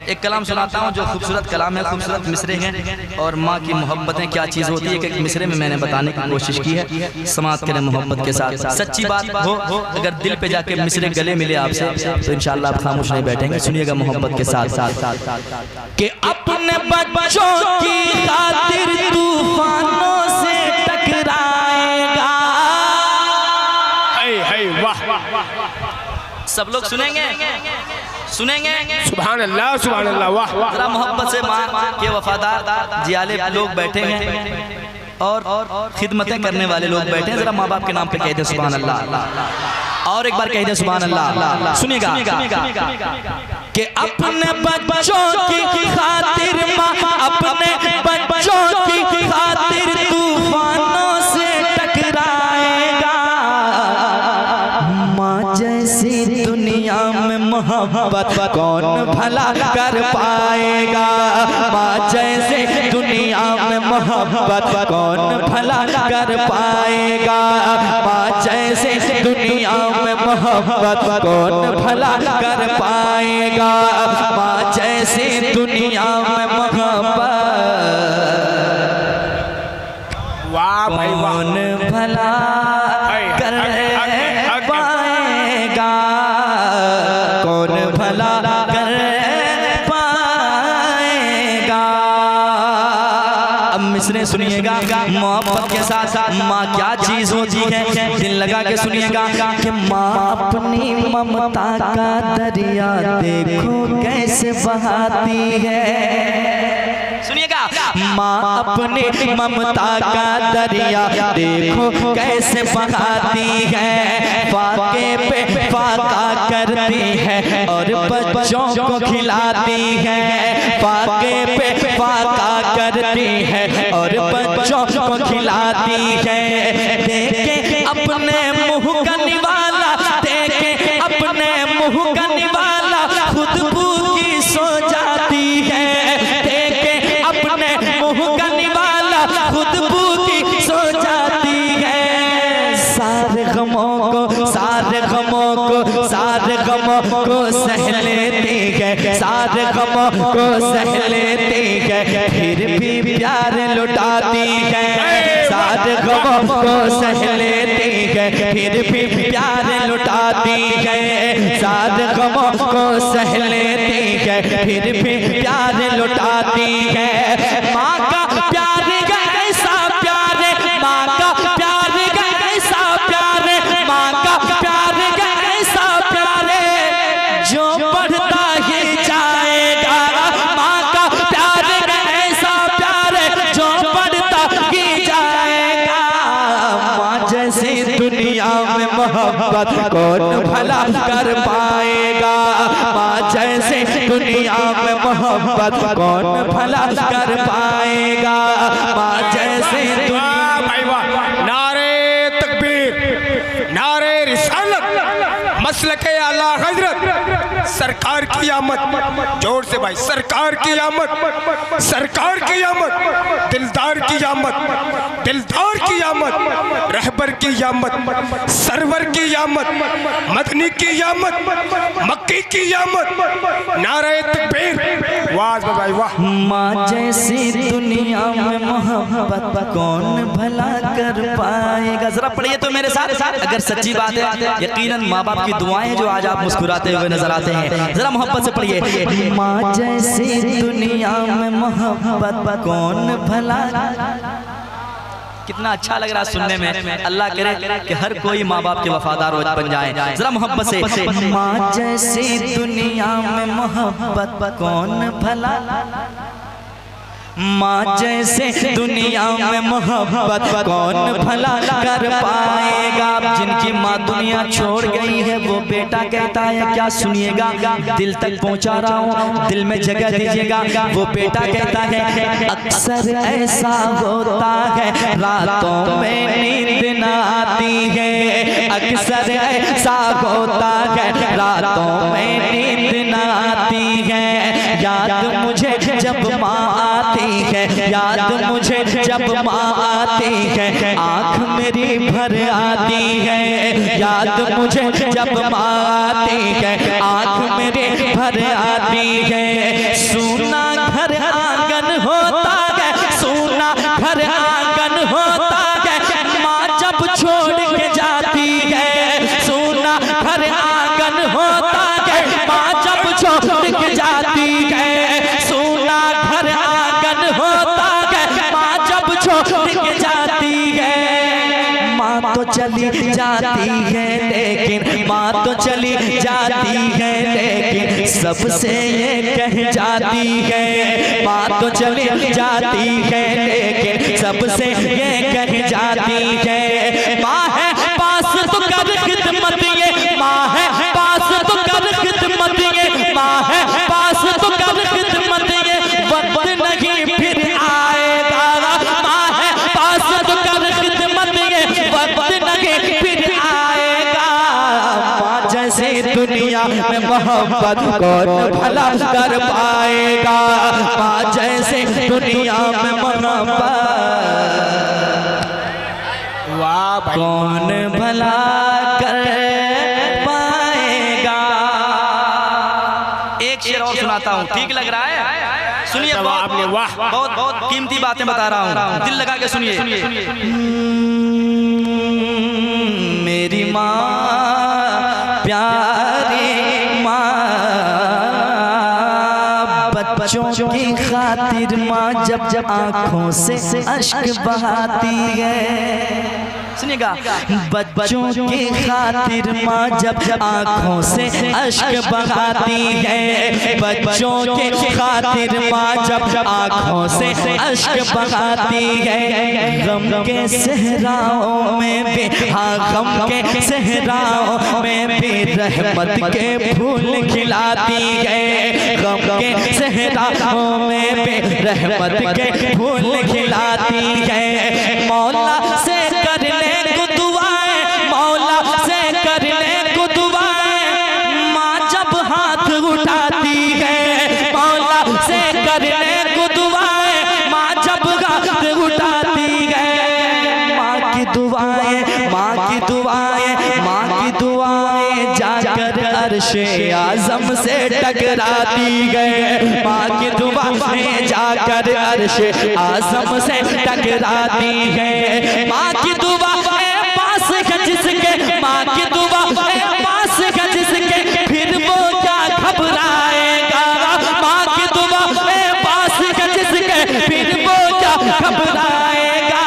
एक कलाम सुनाता हूँ जो खूबसूरत कलाम है, खूबसूरत मिसरे हैं और माँ की मोहब्बतें क्या चीज़ होती है। एक मिसरे में मैंने बताने की कोशिश की है, समात करें मोहब्बत के साथ। सच्ची बात हो अगर दिल पे जाके मिसरे गले मिले आपसे तो इंशाल्लाह आप खामोश नहीं बैठेंगे। सुनिएगा मोहब्बत के साथ कि अपने बच्चों की खातिर तूफानों से टकराएगा। सब लोग सुनेंगे सुनेंगे। सुभान अल्लाह सुभान अल्लाह। वाह जरा मोहब्बत से माँ के वफादार जियाले लोग बैठे हैं और खिदमतें करने वाले लोग बैठे हैं। जरा माँ बाप के नाम पे कह दे सुभान अल्लाह, और एक बार कह दे सुभान अल्लाह। सुनिएगा कि अपने बच्चों की खातिर माँ अपने बच्चों की खातिर तूफानों से टकराएगा। माँ जैसी दुनिया में मोहब्बत कौन भला कर पाएगा। माँ जैसे दुनिया में मोहब्बत कौन भला कर पाएगा। माँ जैसे दुनिया में मोहब्बत कौन भला कर पाएगा। माँ जैसे दुनिया में मोहब्बत वाह भाई कौन भला कर पाएगा। कौन भला कर पाएगा। अब मिसरे सुनिएगा मोहब्बत के साथ साथ माँ क्या चीज होती है, दिल लगा के सुनिएगा कि माँ अपनी ममता का दरिया देखो कैसे बहाती है। सुनिएगा माँ अपनी ममता का दरिया देखो कैसे बहाती है। फाके पे फाका करती है और बच्चों को खिलाती है। फाके पे फाका करती है और बच्चों को खिलाती है। देखे अपने मुँह का निवाला, देखे अपने मुँह का निवाला खुद भूखी सो जाती है। देखे अपने मुँह का निवाला खुद भूखी सो जाती है। सारे गमों को सारे गमों को सारे गमों को सह लेती है। सारे गमों को सह लेती है फिर भी प्यार लुटाती है। सारे गमों को सह लेती है फिर भी प्यार लुटाती है। सारे गमों को सह लेती है फिर भी प्यार लुटाती है। माँ का प्यार ऐसा प्यार, माँ का प्यार ऐसा प्यार, माँ का प्यार ऐसा प्यार जो बढ़ता ही जाएगा। माँ का प्यार ऐसा प्यार जो बढ़ता ही जाएगा। माँ जैसी दुनिया में मोहब्बत कौन भला कर पाएगा। माँ जैसे दुनिया में मोहब्बत कौन भला कर पाएगा। माँ जैसे नारे तकबीर, नारे रिसालत, मसलके आला हजरत, सरकार की आमद। जोर से भाई, सरकार की आमद, सरकार की आमद, दिलदार की आमद, दिलदार की आमद, रहबर की आमद, सरवर की आमद, मदनी की आमद, मक्की की आमद। नारे तकबीर, वाह भाई वाह। माँ जैसी दुनिया में मोहब्बत कौन भला कर पाएगा। जरा पढ़िए तो मेरे साथ, अगर सच्ची बात है यकीनन माँ बाप की दुआएं जो आज आप मुस्कुराते हुए नजर आते हैं। जरा मोहब्बत से पढ़िए। माँ जैसी दुनिया में मोहब्बत कौन भला। कितना अच्छा लग रहा है सुनने में। अल्लाह करे कि हर कोई माँ बाप के वफादार बन जाए। जरा मोहब्बत से। माँ जैसी दुनिया में मोहब्बत कौन भला। माँ जैसे दुनिया में मोहब्बत कौन भला कर पाएगा। जिनकी माँ दुनिया छोड़ गई है वो बेटा कहता है क्या, सुनिएगा दिल तक पहुँचा रहा हूँ, दिल में जगह दीजिएगा। वो बेटा कहता है अक्सर ऐसा होता है रातों में नींद न आती है। अक्सर ऐसा होता है रातों में नींद न आती है। याद मुझे जब माँ आती है, याद मुझे जब माँ आती है, आँख मेरी भर आती है। याद मुझे जब माँ आती है, आँख मेरी भर आती है। चली जाती है लेकिन माँ तो चली जाती है लेकिन सबसे ये कह जाती है। माँ तो चली जाती है लेकिन सबसे ये कह जाती है। माँ है पास तो कर खिदमत ये, माँ है पास तो कर खिदमत ये, माँ है पास तो कर खिदमत ये, वक्त नहीं फिर आएगा। माँ है पास तो कर खिदमत ये, वक्त नहीं फिर आएगा। माँ जैसे दुनिया में मोहब्बत कौन भला कर पाएगा। माँ जैसे दुनिया में मोहब्बत कौन भला कर पाएगा। एक शेर और सुनाता हूँ, ठीक लग रहा है? सुनिए, बहुत बहुत कीमती बातें बता रहा हूँ, दिल लगा के सुनिए। मेरी माँ प्यारी माँ, बच्चों की खातिर माँ जब जब आँखों से अश्क बहाती है। सुनिएगा, बच्चों की खातिर माँ जब जब आँखों से अश्क बहाती है। बच्चों की खातिर माँ जब जब आँखों से अश्क बहाती है। गम के सहराओं में भी, हाँ गम के सहराओं में भी रहमत के फूल खिलाती है। गम के सहराओं में भी रहमत के फूल खिलाती है। मौला से करने को दुआएं, मौला से करने को दुआएं, माँ जब हाथ उठाती है। मौला से करने को दुआएं, माँ जब हाथ उठाती है। माँ की दुआएं, माँ की दुआएं, माँ की दुआएं जाकर अर्शे आज़म से टकराती है। माँ की दुआएं जाकर अर्शे आज़म से टकराती है। माँ की दुआएं पास है जिसके, माँ की दुआएं पास है जिसके, फिर वो क्या घबराएगा। माँ की दुआएं पास है जिसके, फिर वो क्या घबराएगा।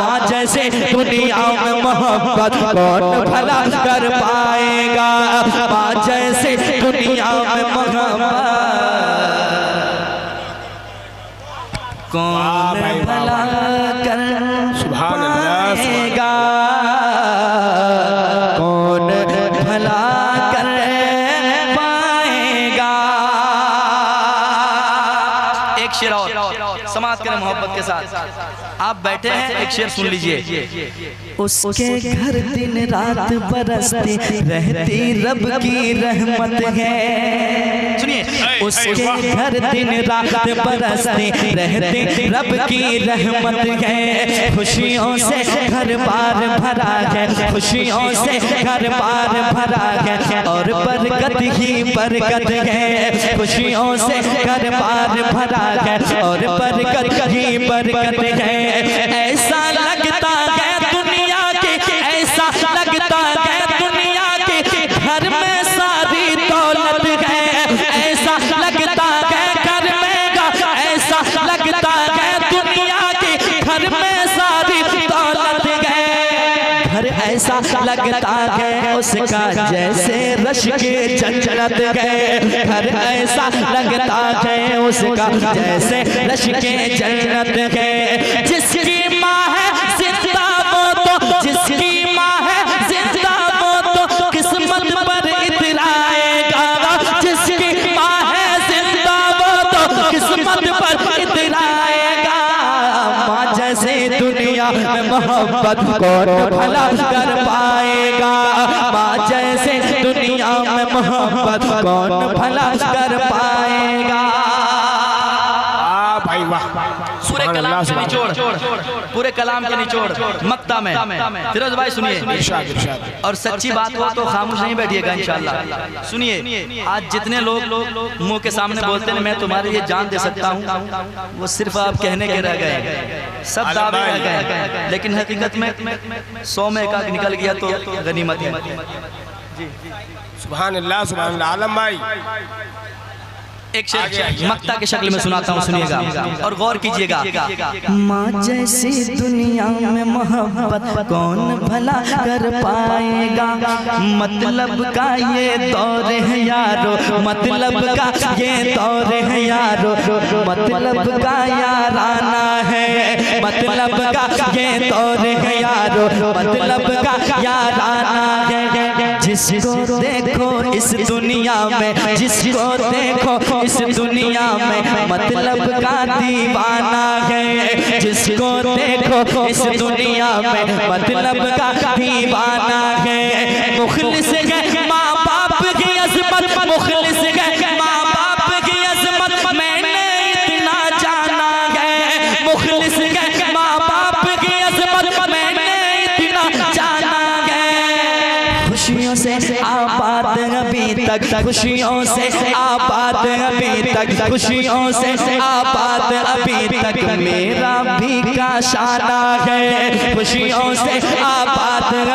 माँ जैसे दुनिया में मोहब्बत कौन भला कर पाएगा। माँ जैसे दुनिया में मोहब्बत कौन भला कर पाएगा। कौन भला कर पाएगा। एक शेर और समाप्त करें मोहब्बत के साथ। आप बैठे हैं, एक शेर सुन लीजिए। उसके घर दिन रात बरसती रहती रब की रहमत है। सुनिए, उसके घर दिन रात बरसती रहती रब की रहमत है। खुशियों से घर बार भरा है, खुशियों से घर बार भरा है, और बरकत ही बरकत है। खुशियों से घर बार भरा है, और बरकत ही बरकत है। ऐसा लगता है दुनिया के, ऐसा लगता है दुनिया के घर में सारी दौलत है। ऐसा लगता है घर में, ऐसा लगता है दुनिया के घर में सारी दौलत है। घर ऐसा लगता है उसका जैसे रश के जन्नत है। घर ऐसा लगता है उसका जैसे रश के जन्नत है। जिसकी माँ है जिंदा वो तो, जिसकी माँ है जिंदा वो तो किस्मत पर इतराएगा। जिसकी माँ है जिंदा वो तो किस्मत पर इतराएगा। माँ जैसे दुनिया में मोहब्बत कौन भला कर पाएगा। माँ जैसे दुनिया में मोहब्बत कौन भला कर पाएगा। भाई वाह, पूरे कलाम के निचोड़, पूरे कलाम के निचोड़ मक्ता में। फिरोज भाई सुनिए, और सच्ची बात हो तो खामोश नहीं बैठिएगा इंशाल्लाह। सुनिए, आज जितने लोग मुंह के सामने बोलते हैं मैं तुम्हारे लिए जान दे सकता हूँ, वो सिर्फ आप कहने के रह गए, सब दावे रह गए, लेकिन हकीकत में 100 में एक निकल गया तो गनीमत है। सुभान अल्लाह, सुभान अल्लाह। आलम भाई एक शेर मक्ता के शक्ल में सुनाता हूँ, सुनिएगा और गौर कीजिएगा। माँ जैसी दुनिया में मोहब्बत कौन भला कर पाएगा, मतलब का ये दौर है यारो, मतलब का ये दौर है यारो, मतलब का याराना है, मतलब का ये दौर है यारो, मतलब का याराना है। जिसको देखो इस दुनिया में, जिसको देखो इस दुनिया में, मतलब का दीवाना है। जिसको देखो इस दुनिया में, मतलब का दीवाना है। मुखलिस है माँ बाप की अज़मत, मुखलिस है माँ बाप की अज़मत, मैंने इतना जाना है। मुखलिस है माँ बाप की अज़मत, मैंने इतना जाना है। खुशियों से आबाद अभी तक, खुशियों से आबाद अभी तक, खुशियों से आबाद अभी तक मेरा भी का शाना है। खुशियों से आबाद